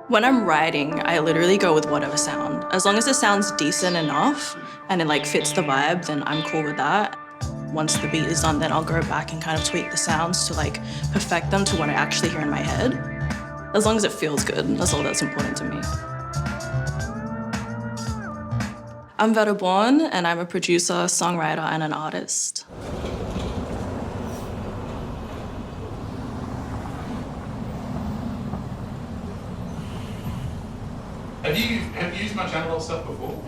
When I'm writing, I literally go with whatever sound. As long as it sounds decent enough and it like fits the vibe, then I'm cool with that. Once the beat is done, then I'll go back and kind of tweak the sounds to like perfect them to what I actually hear in my head. As long as it feels good, that's all that's important to me. I'm Vetta Borne, and I'm a producer, songwriter, and an artist. Have you used much analog stuff before?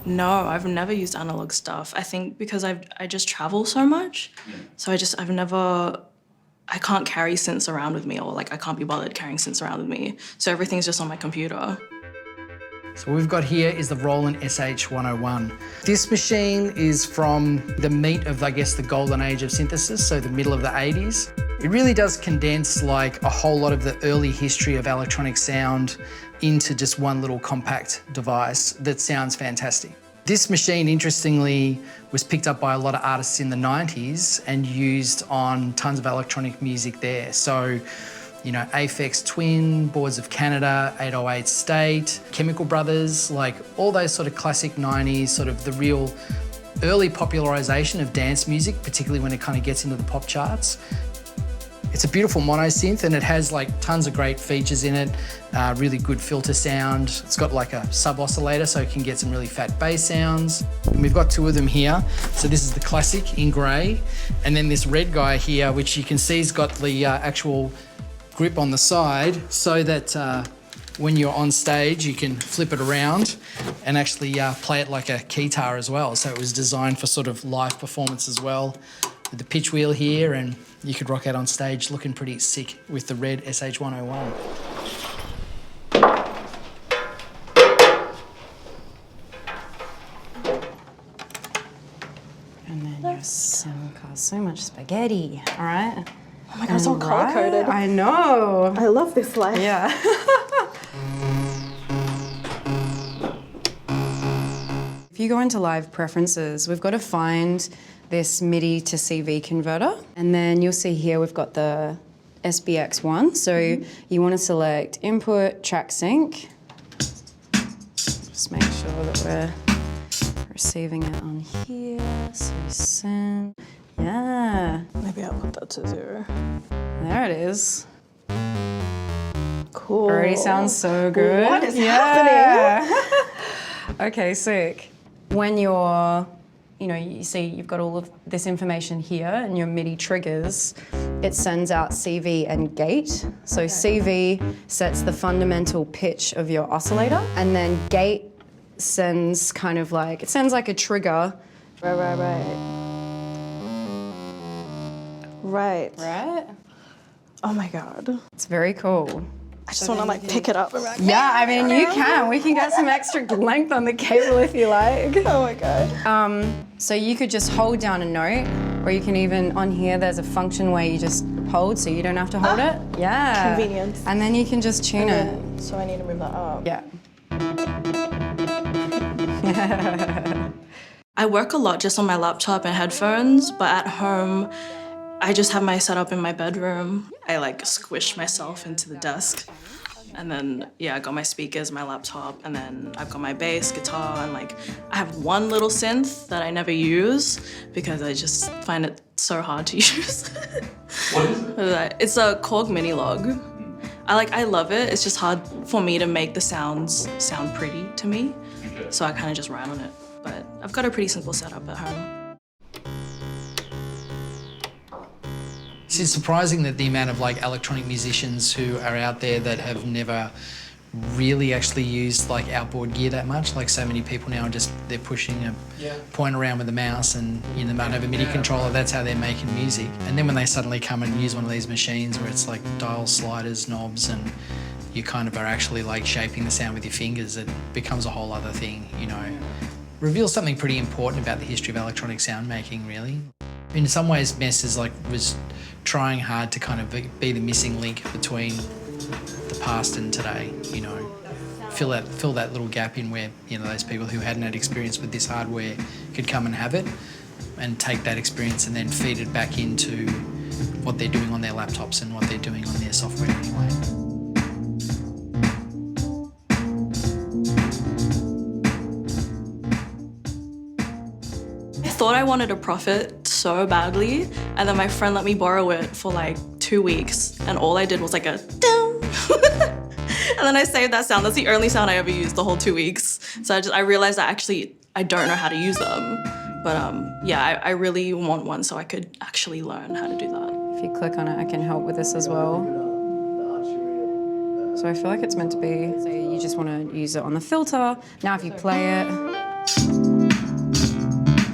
No, I've never used analog stuff. I think because I just travel so much, so I can't carry synths around with me, or like I can't be bothered carrying synths around with me. So everything's just on my computer. So what we've got here is the Roland SH-101. This machine is from the meat of, I guess, the golden age of synthesis, so the middle of the 80s. It really does condense like a whole lot of the early history of electronic sound into just one little compact device that sounds fantastic. This machine, interestingly, was picked up by a lot of artists in the 90s and used on tons of electronic music there. So, you know, Aphex Twin, Boards of Canada, 808 State, Chemical Brothers, like all those sort of classic 90s, sort of the real early popularisation of dance music, particularly when it kind of gets into the pop charts. It's a beautiful mono synth and it has like tons of great features in it, really good filter sound. It's got like a sub oscillator so it can get some really fat bass sounds. And we've got two of them here. So this is the classic in grey, and then this red guy here, which you can see has got the actual grip on the side so that when you're on stage you can flip it around and actually play it like a keytar as well. So it was designed for sort of live performance as well. With the pitch wheel here, and you could rock out on stage looking pretty sick with the red SH-101. And then your so much spaghetti, all right? Oh my God, it's all color-coded. I know. I love this life. Yeah. If you go into live preferences, we've got to find this MIDI to CV converter. And then you'll see here we've got the SBX one. So you want to select input, track sync. Just make sure that we're receiving it on here. So send. Yeah. Maybe I'll put that to 0. There it is. Cool. Already sounds so good. What is happening? Okay, sick. When you're, you see you've got all of this information here and your MIDI triggers, it sends out CV and gate. So CV sets the fundamental pitch of your oscillator, and then gate sends kind of like, it sends like a trigger. Right. Right? Oh my God. It's very cool. I just want to like pick it up. Yeah, I mean, you can. We can get some extra length on the cable if you like. Oh my God. So you could just hold down a note, or you can even, on here, there's a function where you just hold so you don't have to hold it. Yeah. Convenience. And then you can just tune it. So I need to move that up. Yeah. I work a lot just on my laptop and headphones, but at home, I just have my setup in my bedroom. I like squish myself into the desk. And then, yeah, I got my speakers, my laptop, and then I've got my bass, guitar, and like, I have one little synth that I never use because I just find it so hard to use. What is it? It's a Korg mini log. I love it. It's just hard for me to make the sounds sound pretty to me. Okay. So I kind of just write on it. But I've got a pretty simple setup at home. It's surprising that the amount of like electronic musicians who are out there that have never really actually used like outboard gear that much. Like so many people now are just, they're pushing a point around with a mouse and they might have a MIDI controller, that's how they're making music. And then when they suddenly come and use one of these machines where it's like dial sliders, knobs, and you kind of are actually like shaping the sound with your fingers, it becomes a whole other thing, Reveals something pretty important about the history of electronic sound making, really. In some ways, Mess was trying hard to kind of be the missing link between the past and today, fill that little gap in where, those people who hadn't had experience with this hardware could come and have it and take that experience and then feed it back into what they're doing on their laptops and what they're doing on their software anyway. wanted a Prophet so badly, and then my friend let me borrow it for like 2 weeks, and all I did was like a ding. And then I saved that sound. That's the only sound I ever used the whole 2 weeks. So I realized that actually I don't know how to use them. But yeah, I really want one so I could actually learn how to do that. If you click on it, I can help with this as well. So I feel like it's meant to be, so you just want to use it on the filter. Now if you play it,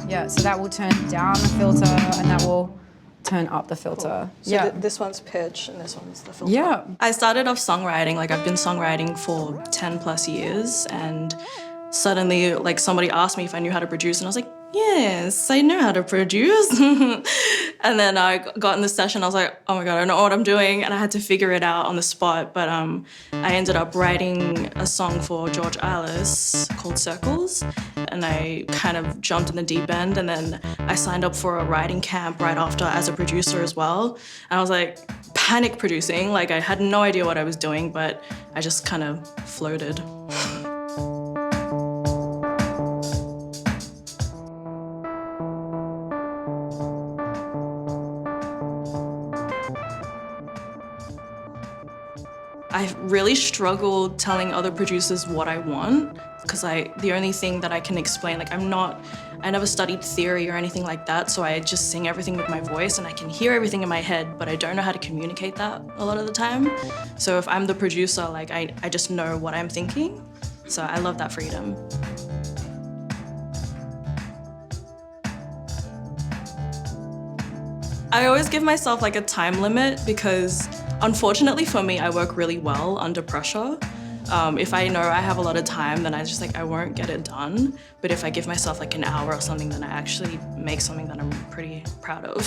yeah, so that will turn down the filter and that will turn up the filter. So yeah. This one's pitch and this one's the filter. Yeah. I started off songwriting, like I've been songwriting for 10 plus years, and suddenly like somebody asked me if I knew how to produce, and I was like, yes, I know how to produce. And then I got in the session, I was like, oh my God, I don't know what I'm doing. And I had to figure it out on the spot. But I ended up writing a song for George Alice called Circles. And I kind of jumped in the deep end. And then I signed up for a writing camp right after as a producer as well. And I was like panic producing. Like I had no idea what I was doing, but I just kind of floated. I really struggled telling other producers what I want, because the only thing that I can explain, like I never studied theory or anything like that, so I just sing everything with my voice and I can hear everything in my head, but I don't know how to communicate that a lot of the time. So if I'm the producer, like I just know what I'm thinking. So I love that freedom. I always give myself like a time limit because unfortunately for me, I work really well under pressure. If I know I have a lot of time, then I won't get it done. But if I give myself like an hour or something, then I actually make something that I'm pretty proud of.